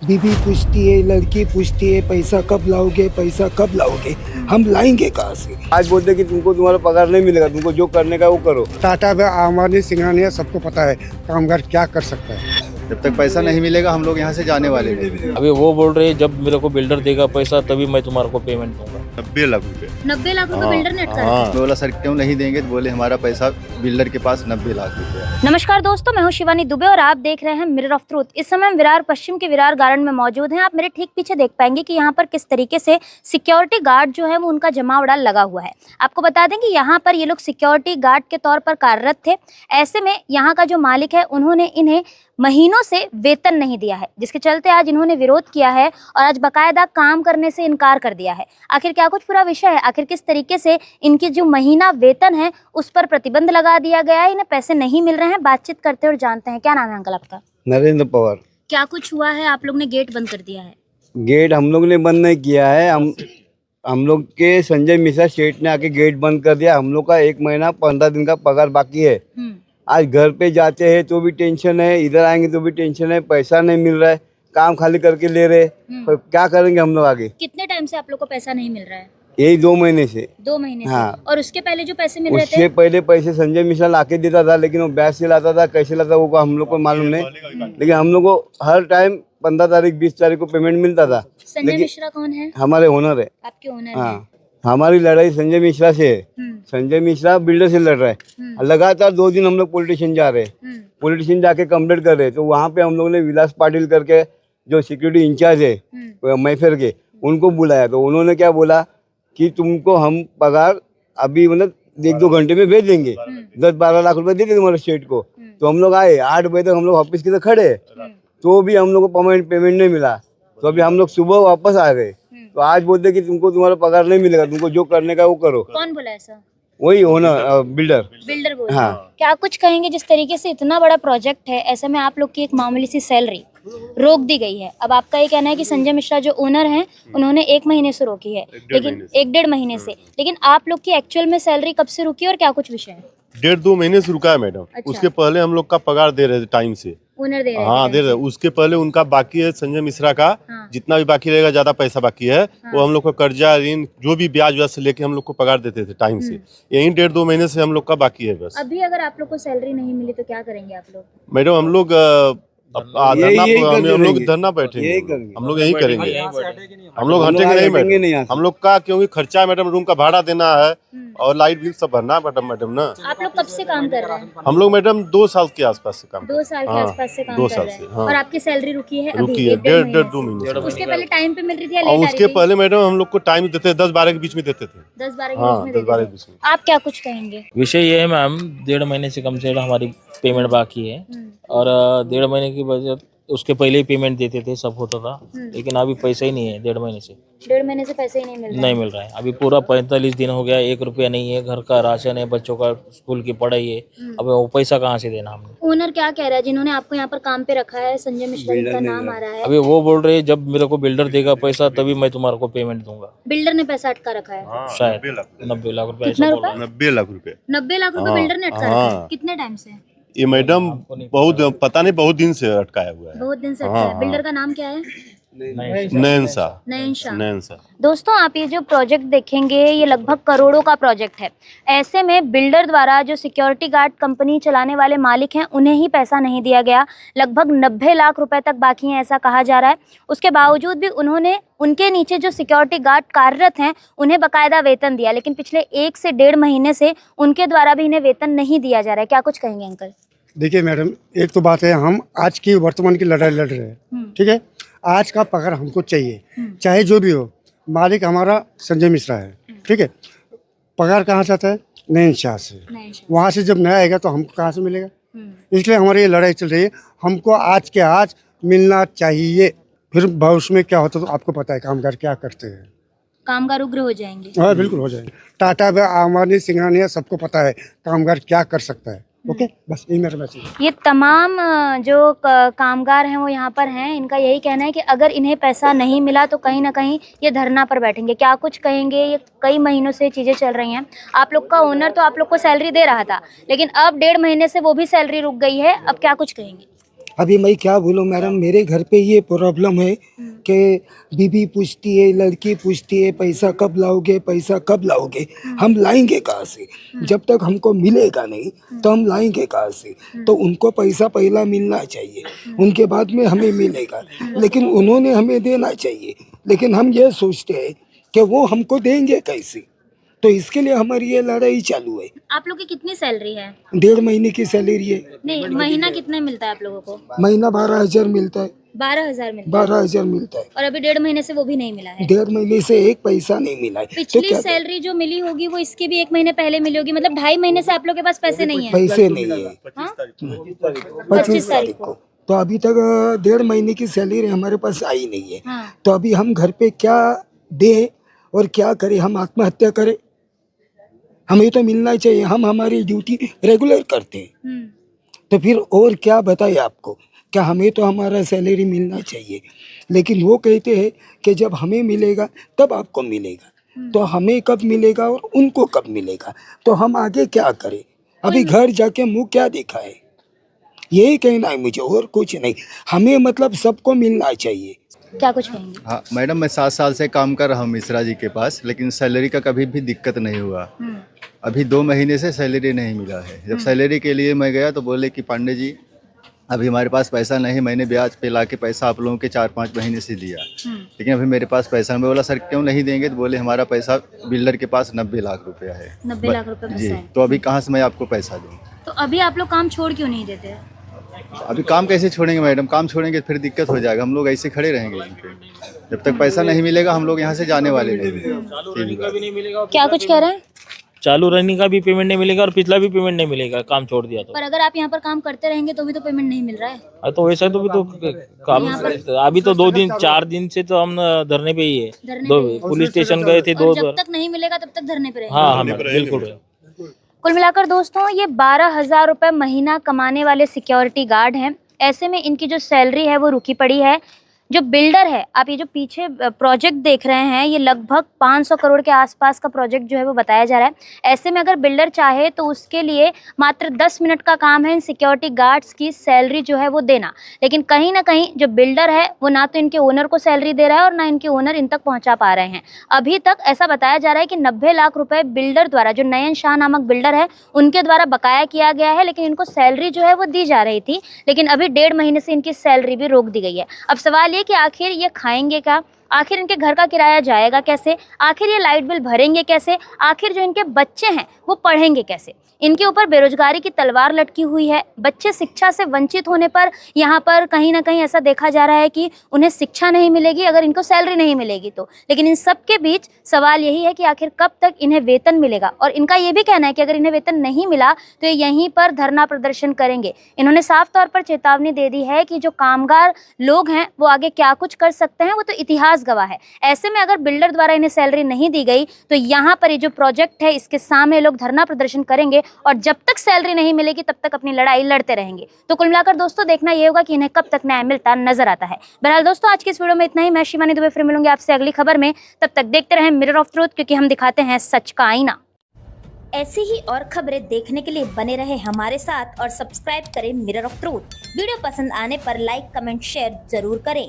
बीबी पूछती है, लड़की पूछती है, पैसा कब लाओगे, पैसा कब लाओगे। हम लाएंगे कहाँ से। आज बोलते कि तुमको तुम्हारा पगार नहीं मिलेगा, तुमको जो करने का वो करो। टाटा अंबानी सिंघानिया सबको पता है कामगार क्या कर सकता है। जब तक पैसा नहीं मिलेगा हम लोग यहाँ से जाने वाले नहीं। अभी वो बोल रहे हैं जब मेरे को बिल्डर देगा पैसा तभी मैं तुम्हारे को पेमेंट दूंगा। 90 लाख रुपए 90 लाख रुपए बिल्डर ने अटका रखा है। बोला सर क्यों नहीं देंगे, तो बोले हमारा पैसा बिल्डर के पास 90 लाख रुपए है। नमस्कार दोस्तों, मैं हूं शिवानी दुबे और आप देख रहे हैं मिरर ऑफ ट्रूथ। इस समय हम विरार पश्चिम के विरार गार्डन में मौजूद हैं। आप मेरे ठीक पीछे देख पाएंगे कि यहाँ पर किस तरीके से सिक्योरिटी गार्ड जो है वो उनका जमावड़ा लगा हुआ है। आपको बता दें कि यहाँ पर ये लोग सिक्योरिटी गार्ड के तौर पर कार्यरत थे। ऐसे में यहाँ का जो मालिक है उन्होंने इन्हें महीनों से वेतन नहीं दिया है, जिसके चलते आज इन्होंने विरोध किया है और आज बाकायदा काम करने से इनकार कर दिया है। आखिर क्या कुछ पूरा विषय है, आखिर किस तरीके से इनकी जो महीना वेतन है उस पर प्रतिबंध लगा दिया गया है, इन्हें पैसे नहीं मिल रहे हैं। बातचीत करते और जानते हैं। क्या नाम है अंकल आपका? नरेंद्र पवार। क्या कुछ हुआ है? आप लोग ने गेट बंद कर दिया है। गेट हम लोग ने बंद नहीं किया है। हम लोग के संजय मिश्रा सेठ ने आके गेट बंद कर दिया। हम लोग का 1 महीना 15 दिन का पगार बाकी है। आज घर पे जाते हैं तो भी टेंशन है, इधर आएंगे तो भी टेंशन है, पैसा नहीं मिल रहा है, काम खाली करके ले रहे। पर क्या करेंगे हम लोग आगे? कितने टाइम से आप लोग को पैसा नहीं मिल रहा है? यही 2 महीने से। 2 महीने हाँ। से। और उसके पहले जो पैसे मिल रहे उससे थे? पहले पैसे संजय मिश्रा लाके देता था, लेकिन वो ब्याज से लाता था, कैसे लाता वो हम लोग को मालूम नहीं। लेकिन हम लोग को हर टाइम 15 तारीख 20 तारीख को पेमेंट मिलता था। संजय मिश्रा कौन है? हमारे ओनर है। आपके ओनर हाँ, हमारी लड़ाई संजय मिश्रा से है। संजय मिश्रा बिल्डर से लड़ रहा है। लगातार 2 दिन हम लोग पुलिस स्टेशन जा रहे हैं। पुलिस स्टेशन जाके कंप्लेंट कर रहे हैं। तो वहाँ पे हम लोग ने विलास पाटिल करके जो सिक्योरिटी इंचार्ज है मैफेर के, उनको बुलाया। तो उन्होंने क्या बोला कि तुमको हम पगार अभी मतलब 1-2 घंटे में भेज देंगे, 10-12 लाख रुपए दे देंगे तुम्हारे स्टेट को। तो हम लोग आए, 8 बजे तक हम लोग ऑफिस के तरफ खड़े, तो भी हम लोग को पेमेंट नहीं मिला। तो अभी हम लोग सुबह वापस आ गए। तो आज बोलते कि तुमको तुम्हारा पगार नहीं मिलेगा, तुमको जो करने का वो करो। कौन बोला ऐसा? वही ओनर बिल्डर बोला। हाँ। क्या कुछ कहेंगे? जिस तरीके से इतना बड़ा प्रोजेक्ट है, ऐसे में आप लोग की एक मामूली सी सैलरी रोक दी गई है। अब आपका ये कहना है कि संजय मिश्रा जो ओनर हैं उन्होंने 1 महीने से रोकी है, लेकिन 1-1.5 महीने से। लेकिन आप लोग की एक्चुअल में सैलरी कब से रुकी और क्या कुछ विषय है? 1.5-2 महीने से रुका है मैडम। अच्छा। उसके पहले हम लोग का पगार दे रहे थे टाइम से। ओनर दे रहे हाँ थे दे रहे। उसके पहले उनका बाकी है संजय मिश्रा का। हाँ। जितना भी बाकी रहेगा, ज्यादा पैसा बाकी है, वो हम लोग को कर्जा ऋण जो भी ब्याज व्याज से लेके हम लोग को पगार देते थे टाइम से। यही 1.5-2 महीने से हम लोग का बाकी है बस। अभी अगर आप लोग को सैलरी नहीं मिली तो क्या करेंगे आप लोग? मैडम हम लोग धरना बैठेंगे। हम लोग यही करेंगे। हम लोग हटेंगे नहीं मैडम। हम लोग का क्योंकि खर्चा है मैडम, रूम का भाड़ा देना है और लाइट बिल सब भरना है मैडम ना। आप लोग कब से काम कर रहे हैं? हम लोग मैडम 2 साल के आसपास से काम 2 साल के आसपास से काम 2 कर साल रहे हैं। से, हाँ। और आपकी सैलरी रुकी है? रुकी है 1.5-2 महीने से। उसके पहले टाइम पे मिल रही थी या और लेट आ उसके रही थी? पहले मैडम हम लोग को टाइम देते थे, 10-12 के बीच में देते थे। 10-12 हाँ, के बीच में 10-12 के देते बीच में। थे। आप क्या कुछ कहेंगे? विषय ये है मैम, 1.5 महीने से कम से कम हमारी पेमेंट बाकी है और 1.5 महीने की वजह उसके पहले ही पेमेंट देते थे, सब होता था। लेकिन अभी पैसा ही नहीं है 1.5 महीने से। 1.5 महीने से पैसे ही नहीं मिल रहे? नहीं मिल रहा है। अभी पूरा 45 दिन हो गया, 1 रुपया नहीं है। घर का राशन है, बच्चों का स्कूल की पढ़ाई है। अब वो पैसा कहाँ से देना हमने? ओनर क्या कह रहा है जिन्होंने आपको यहाँ पर काम पे रखा है? संजय मिश्रा जी का नाम आ रहा है। अभी वो बोल रहे हैं जब मेरे को बिल्डर देगा पैसा तभी मैं तुम्हारे को पेमेंट दूंगा। बिल्डर ने पैसा अटका रखा है शायद 90 लाख रुपया कितना ऐसा बोल रहा है। 90 लाख रुपए 90 लाख रुपए बिल्डर ने अटका रखा है। कितने टाइम से? ये मैडम बहुत पता नहीं, बहुत दिन से अटकाया हुआ है। बहुत दिन से अटका है। बिल्डर का नाम क्या है? नयन शाह। नयन शाह। नयन शाह। दोस्तों, आप ये जो प्रोजेक्ट देखेंगे ये लगभग करोड़ों का प्रोजेक्ट है। ऐसे में बिल्डर द्वारा जो सिक्योरिटी गार्ड कंपनी चलाने वाले मालिक हैं उन्हें ही पैसा नहीं दिया गया। लगभग 90 लाख रुपए तक बाकी हैं ऐसा कहा जा रहा है। उसके बावजूद भी उन्होंने उनके नीचे जो सिक्योरिटी गार्ड कार्यरत हैं उन्हें बाकायदा वेतन दिया, लेकिन पिछले 1 से 1.5 महीने से उनके द्वारा भी इन्हें वेतन नहीं दिया जा रहा है। क्या कुछ कहेंगे अंकल? देखिए मैडम, एक तो बात है, हम आज की वर्तमान की लड़ाई लड़ रहे हैं, ठीक है। आज का पगार हमको चाहिए, चाहे जो भी हो। मालिक हमारा संजय मिश्रा है, ठीक है। पगार कहाँ से आता है? नयन शाह से। वहाँ से जब नया आएगा तो हमको कहाँ से मिलेगा? इसलिए हमारी ये लड़ाई चल रही है। हमको आज के आज मिलना चाहिए। फिर भविष्य में क्या होता है तो आपको पता है कामगार क्या करते हैं। कामगार उग्र हो जाएंगे। हाँ बिल्कुल हो जाएंगे। टाटा अंबानी सिंघानिया सबको पता है कामगार क्या कर सकता है। ओके, बस यही मेरा मैसेज है। ये तमाम जो कामगार हैं वो यहाँ पर हैं। इनका यही कहना है कि अगर इन्हें पैसा नहीं मिला तो कहीं ना कहीं ये धरना पर बैठेंगे। क्या कुछ कहेंगे? ये कई महीनों से चीज़ें चल रही हैं। आप लोग का ओनर तो आप लोग को सैलरी दे रहा था, लेकिन अब 1.5 महीने से वो भी सैलरी रुक गई है। अब क्या कुछ कहेंगे? अभी मैं क्या बोलूँ मैडम, मेरे घर पे ये प्रॉब्लम है कि बीबी पूछती है, लड़की पूछती है पैसा कब लाओगे, पैसा कब लाओगे। हम लाएंगे कहाँ से? जब तक हमको मिलेगा नहीं तो हम लाएंगे कहाँ से? तो उनको पैसा पहला मिलना चाहिए, उनके बाद में हमें मिलेगा, लेकिन उन्होंने हमें देना चाहिए। लेकिन हम ये सोचते हैं कि वो हमको देंगे कैसे, तो इसके लिए हमारी ये लड़ाई चालू है। आप लोग की कितनी सैलरी है? 1.5 महीने की सैलरी है। नहीं, महीना कितना मिलता है आप लोगों को? महीना 12,000 मिलता है। 12,000 मिलता है। 12,000 मिलता है। और अभी 1.5 महीने से वो भी नहीं मिला है। 1.5 महीने से एक पैसा नहीं मिला है। पिछली सैलरी जो मिली होगी वो इसके भी 1 महीने पहले मिली होगी, मतलब 2.5 महीने से आप लोग के पास पैसे नहीं है। पैसे नहीं है। 25 तारीख को तो अभी तक 1.5 महीने की सैलरी हमारे पास आई नहीं है। तो अभी हम घर पे क्या दे और क्या करें? हम आत्महत्या करें? हमें तो मिलना चाहिए, हम हमारी ड्यूटी रेगुलर करते हैं। तो फिर और क्या बताए आपको, क्या हमें तो हमारा सैलरी मिलना चाहिए, लेकिन वो कहते हैं कि जब हमें मिलेगा तब आपको मिलेगा। तो हमें कब मिलेगा और उनको कब मिलेगा? तो हम आगे क्या करें? अभी घर जाके मुंह क्या दिखाए? यही कहना है मुझे, और कुछ नहीं। हमें मतलब सबको मिलना चाहिए। क्या कुछ कहेंगे? हाँ मैडम, मैं 7 साल से काम कर रहा हूँ मिश्रा जी के पास, लेकिन सैलरी का कभी भी दिक्कत नहीं हुआ। अभी 2 महीने से सैलरी नहीं मिला है। जब सैलरी के लिए मैं गया तो बोले कि पांडे जी अभी हमारे पास पैसा नहीं, मैंने ब्याज पे ला के पैसा आप लोगों के 4-5 महीने से दिया, लेकिन अभी मेरे पास पैसा। मैं बोला सर क्यों नहीं देंगे? तो बोले हमारा पैसा बिल्डर के पास 90 लाख रुपया है। 90 लाख रुपए जी, पैसा है। तो अभी कहाँ से मैं आपको पैसा दूँ? तो अभी आप लोग काम छोड़ क्यों नहीं देते? अभी काम कैसे छोड़ेंगे मैडम? काम छोड़ेंगे फिर दिक्कत हो जाएगा, हम लोग ऐसे खड़े रहेंगे यहीं पे। जब तक पैसा नहीं मिलेगा हम लोग यहाँ से जाने वाले नहीं हैं। क्या कुछ कह रहे हैं? चालू रहने का भी पेमेंट नहीं मिलेगा और पिछला भी पेमेंट नहीं मिलेगा, काम छोड़ दिया तो। पर अगर आप यहाँ पर काम करते रहेंगे तो भी तो पेमेंट नहीं मिल रहा है। तो वैसा तो भी तो काम अभी तो 4 दिन से तो हम धरने पे ही है। पुलिस स्टेशन गए थे 2 जब तक नहीं मिलेगा तब तक धरने पे रहेंगे। हाँ बिल्कुल। कुल मिलाकर दोस्तों ये 12,000 रुपए महीना कमाने वाले सिक्योरिटी गार्ड हैं। ऐसे में इनकी जो सैलरी है वो रुकी पड़ी है। जो बिल्डर है, आप ये जो पीछे प्रोजेक्ट देख रहे हैं, ये लगभग 500 करोड़ के आसपास का प्रोजेक्ट जो है वो बताया जा रहा है। ऐसे में अगर बिल्डर चाहे तो उसके लिए मात्र 10 मिनट का काम है इन सिक्योरिटी गार्ड्स की सैलरी जो है वो देना। लेकिन कहीं ना कहीं जो बिल्डर है वो ना तो इनके ओनर को सैलरी दे रहा है और ना इनके ओनर इन तक पहुंचा पा रहे हैं। अभी तक ऐसा बताया जा रहा है कि 90 लाख रुपए बिल्डर द्वारा, जो नयन शाह नामक बिल्डर है उनके द्वारा बकाया किया गया है, लेकिन इनको सैलरी जो है वो दी जा रही थी। लेकिन अभी 1.5 महीने से इनकी सैलरी भी रोक दी गई है। अब सवाल ये कि आखिर ये खाएंगे क्या? आखिर इनके घर का किराया जाएगा कैसे? आखिर ये लाइट बिल भरेंगे कैसे? आखिर जो इनके बच्चे हैं वो पढ़ेंगे कैसे? इनके ऊपर बेरोजगारी की तलवार लटकी हुई है। बच्चे शिक्षा से वंचित होने पर यहाँ पर कहीं ना कहीं ऐसा देखा जा रहा है कि उन्हें शिक्षा नहीं मिलेगी अगर इनको सैलरी नहीं मिलेगी तो। लेकिन इन सब के बीच सवाल यही है कि आखिर कब तक इन्हें वेतन मिलेगा। और इनका ये भी कहना है कि अगर इन्हें वेतन नहीं मिला तो ये यहीं पर धरना प्रदर्शन करेंगे। इन्होंने साफ तौर पर चेतावनी दे दी है कि जो कामगार लोग हैं वो आगे क्या कुछ कर सकते हैं वो तो इतिहास गवाह है। ऐसे में अगर बिल्डर द्वारा इन्हें सैलरी नहीं दी गई तो यहाँ पर ये जो प्रोजेक्ट है इसके सामने लोग धरना प्रदर्शन करेंगे और जब तक सैलरी नहीं मिलेगी तब तक अपनी लड़ाई लड़ते रहेंगे। तो कुल मिलाकर दोस्तों देखना ये होगा कि इन्हें कब तक न्याय मिलता नजर आता है। बहरहाल दोस्तों आज की इस वीडियो में इतना ही। मैं शिवानी दुबे फिर मिलूंगी आपसे अगली खबर में। तब तक देखते रहें मिरर ऑफ ट्रूथ, क्योंकि हम दिखाते हैं सच का आईना। ऐसी ही और खबरें देखने के लिए बने रहे हमारे साथ और सब्सक्राइब करें मिरर ऑफ ट्रूथ। वीडियो पसंद आने पर लाइक, कमेंट, शेयर जरूर करें।